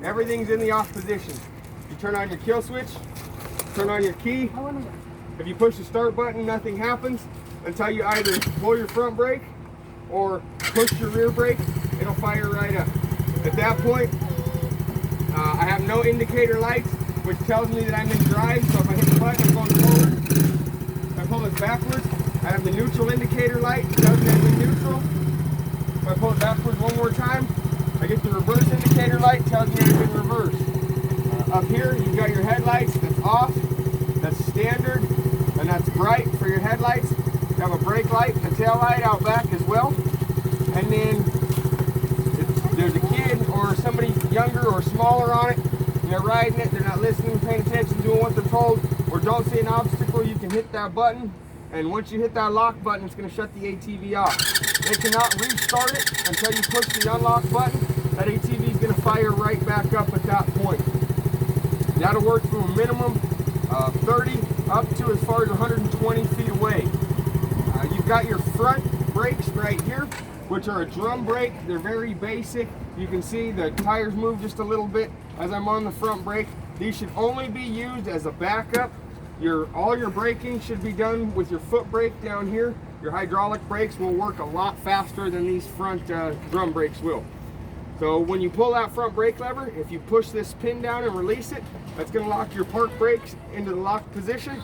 everything's in the off position. You turn on your kill switch, turn on your key. If you push the start button, nothing happens until you either pull your front brake or push your rear brake. It'll fire right up. At that point, I have no indicator lights, which tells me that I'm in drive. So if I hit the button, I'm going forward. If I pull this backwards, I have the neutral indicator light, it tells me I'm in neutral. If I pull it backwards one more time, I get the reverse indicator light, tells me I'm in reverse. Up here, you've got your headlights, that's off, that's standard, and that's bright for your headlights. You have a brake light and a tail light out back as well. And then if there's a kid or somebody younger or smaller on it, and they're riding it, they're not listening, paying attention, doing what they're told, or don't see an obstacle, you can hit that button. And once you hit that lock button, it's going to shut the ATV off. They cannot restart it until you push the unlock button. That ATV is going to fire right back up at that point. That'll work from a minimum of 30 up to as far as 120 feet away. You've got your front brakes right here, which are a drum brake. They're very basic. You can see the tires move just a little bit as I'm on the front brake. These should only be used as a backup. All your braking should be done with your foot brake down here. Your hydraulic brakes will work a lot faster than these front drum brakes will. So when you pull that front brake lever, if you push this pin down and release it, that's going to lock your park brakes into the locked position,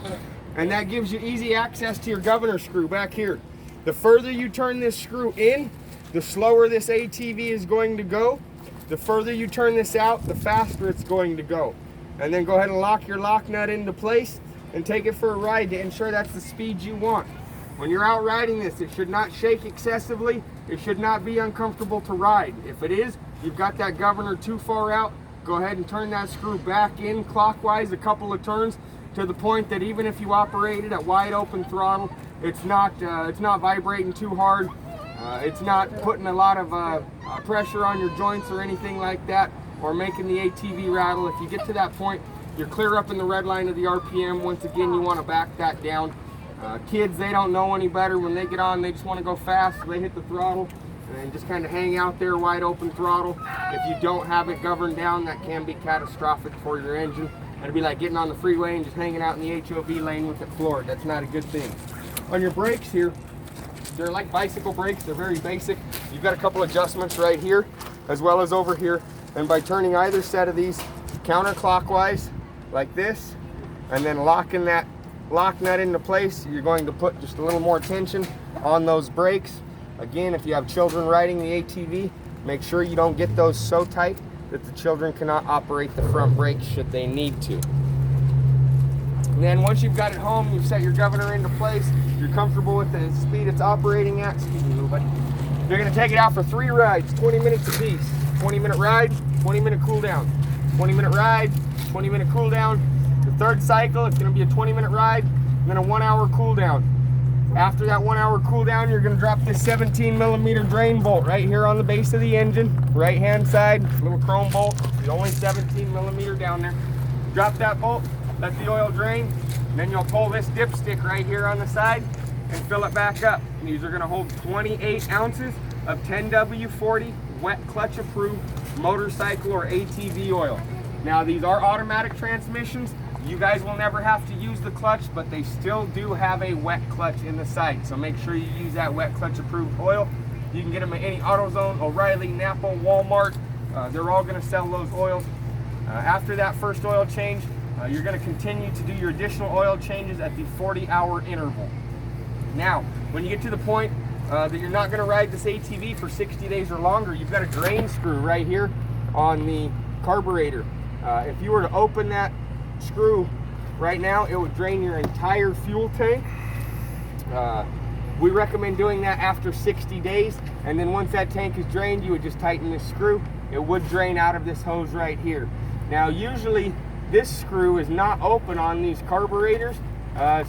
and that gives you easy access to your governor screw back here. The further you turn this screw in, the slower this ATV is going to go. The further you turn this out, the faster it's going to go. And then go ahead and lock your lock nut into place and take it for a ride to ensure that's the speed you want. When you're out riding this, it should not shake excessively. It should not be uncomfortable to ride. If it is, you've got that governor too far out, go ahead and turn that screw back in clockwise a couple of turns to the point that even if you operate it at wide open throttle, it's not vibrating too hard. It's not putting a lot of pressure on your joints or anything like that, or making the ATV rattle. If you get to that point, you're clear up in the red line of the RPM. Once again, you want to back that down. Kids, they don't know any better. When they get on, they just want to go fast. So they hit the throttle and just kind of hang out there, wide open throttle. If you don't have it governed down, that can be catastrophic for your engine. It'd be like getting on the freeway and just hanging out in the HOV lane with it floored. That's not a good thing. On your brakes here, they're like bicycle brakes. They're very basic. You've got a couple adjustments right here as well as over here. And by turning either set of these counterclockwise like this, and then locking that lock nut into place, you're going to put just a little more tension on those brakes. Again, if you have children riding the ATV, make sure you don't get those so tight that the children cannot operate the front brakes should they need to. And then once you've got it home, you've set your governor into place, you're comfortable with the speed it's operating at, excuse me, little buddy, you're going to take it out for 3 rides, 20 minutes apiece. 20-minute ride, 20-minute cool down. 20-minute ride, 20-minute cool down. The third cycle, it's going to be a 20-minute ride, and then a 1-hour cool down. After that 1-hour cool down, you're going to drop this 17mm drain bolt right here on the base of the engine, right hand side, little chrome bolt. There's only 17mm down there. Drop that bolt, let the oil drain, and then you'll pull this dipstick right here on the side and fill it back up. And these are going to hold 28 ounces of 10W40 wet clutch approved motorcycle or ATV oil. Now these are automatic transmissions. You guys will never have to use the clutch, but they still do have a wet clutch in the side. So make sure you use that wet clutch approved oil. You can get them at any AutoZone, O'Reilly, Napa, Walmart. They're all going to sell those oils. After that first oil change, you're going to continue to do your additional oil changes at the 40-hour interval. Now, when you get to the point that you're not going to ride this ATV for 60 days or longer, you've got a drain screw right here on the carburetor. If you were to open that screw right now, it would drain your entire fuel tank. We recommend doing that after 60 days, and then once that tank is drained, you would just tighten this screw. It would drain out of this hose right here. Now usually this screw is not open on these carburetors,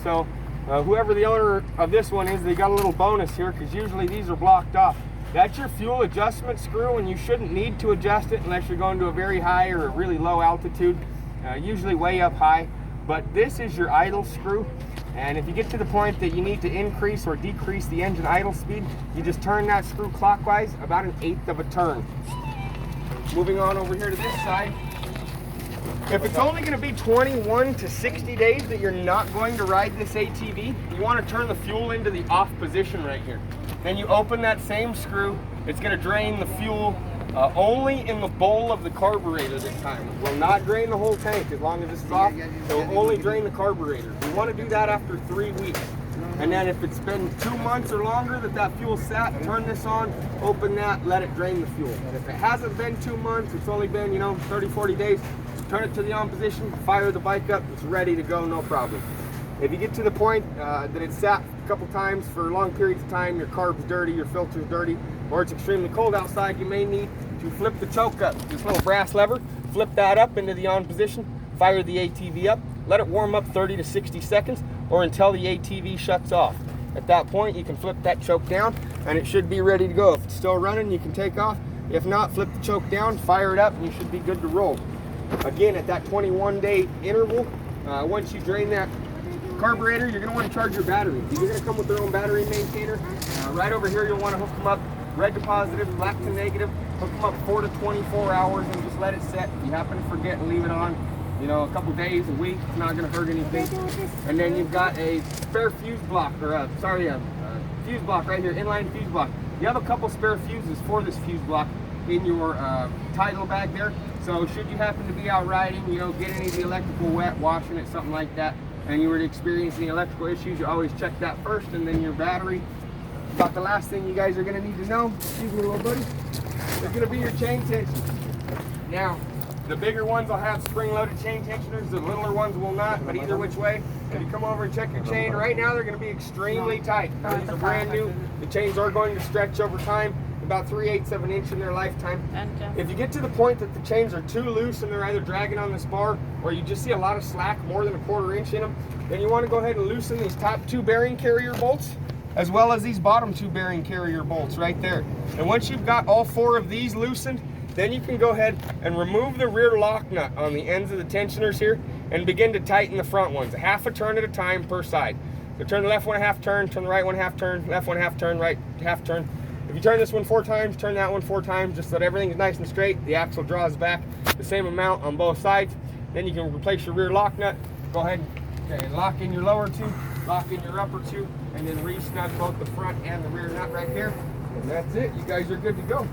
so whoever the owner of this one is, they got a little bonus here, because usually these are blocked off. That's your fuel adjustment screw, and you shouldn't need to adjust it unless you're going to a very high or a really low altitude, usually way up high. But this is your idle screw, and if you get to the point that you need to increase or decrease the engine idle speed, you just turn that screw clockwise about 1/8 of a turn. Moving on over here to this side. If it's only going to be 21 to 60 days that you're not going to ride this ATV, you want to turn the fuel into the off position right here. Then you open that same screw. It's going to drain the fuel only in the bowl of the carburetor this time. It will not drain the whole tank as long as this is off. It will only drain the carburetor. You want to do that after 3 weeks. And then if it's been 2 months or longer that fuel sat, turn this on, open that, let it drain the fuel. And if it hasn't been 2 months, it's only been, 30, 40 days, turn it to the on position, fire the bike up, it's ready to go, no problem. If you get to the point that it's sat a couple times for long periods of time, your carb's dirty, your filter's dirty, or it's extremely cold outside, you may need to flip the choke up. This little brass lever, flip that up into the on position, fire the ATV up, let it warm up 30 to 60 seconds or until the ATV shuts off. At that point, you can flip that choke down and it should be ready to go. If it's still running, you can take off. If not, flip the choke down, fire it up, and you should be good to roll. Again, at that 21-day interval, once you drain that carburetor, you're going to want to charge your battery. These are going to come with their own battery maintainer. Right over here, you'll want to hook them up red to positive, black to negative. Hook them up 4 to 24 hours and just let it set. If you happen to forget and leave it on, a couple days, a week, it's not going to hurt anything. And then you've got a spare fuse block, or fuse block right here, inline fuse block. You have a couple spare fuses for this fuse block in your tidal bag there. So should you happen to be out riding, get any of the electrical wet, washing it, something like that, and you were to experience any electrical issues, you always check that first, and then your battery. About the last thing you guys are going to need to know, excuse me little buddy, is going to be your chain tension. Now, the bigger ones will have spring-loaded chain tensioners, the littler ones will not, but either which way, if you come over and check your chain, right now they're going to be extremely tight. Now, these are brand new. The chains are going to stretch over time, about 3/8 of an inch in their lifetime. If you get to the point that the chains are too loose and they're either dragging on this bar or you just see a lot of slack, more than 1/4 inch in them, then you want to go ahead and loosen these top 2 bearing carrier bolts as well as these bottom 2 bearing carrier bolts right there. And once you've got all 4 of these loosened, then you can go ahead and remove the rear lock nut on the ends of the tensioners here and begin to tighten the front ones, 1/2 turn at a time per side. So turn the left one 1/2 turn, turn the right one 1/2 turn, left one 1/2 turn, right 1/2 turn. If you turn this one 4 times, turn that one 4 times, just so that everything is nice and straight. The axle draws back the same amount on both sides. Then you can replace your rear lock nut. Go ahead and lock in your lower 2, lock in your upper 2, and then re-snug both the front and the rear nut right there. And that's it. You guys are good to go.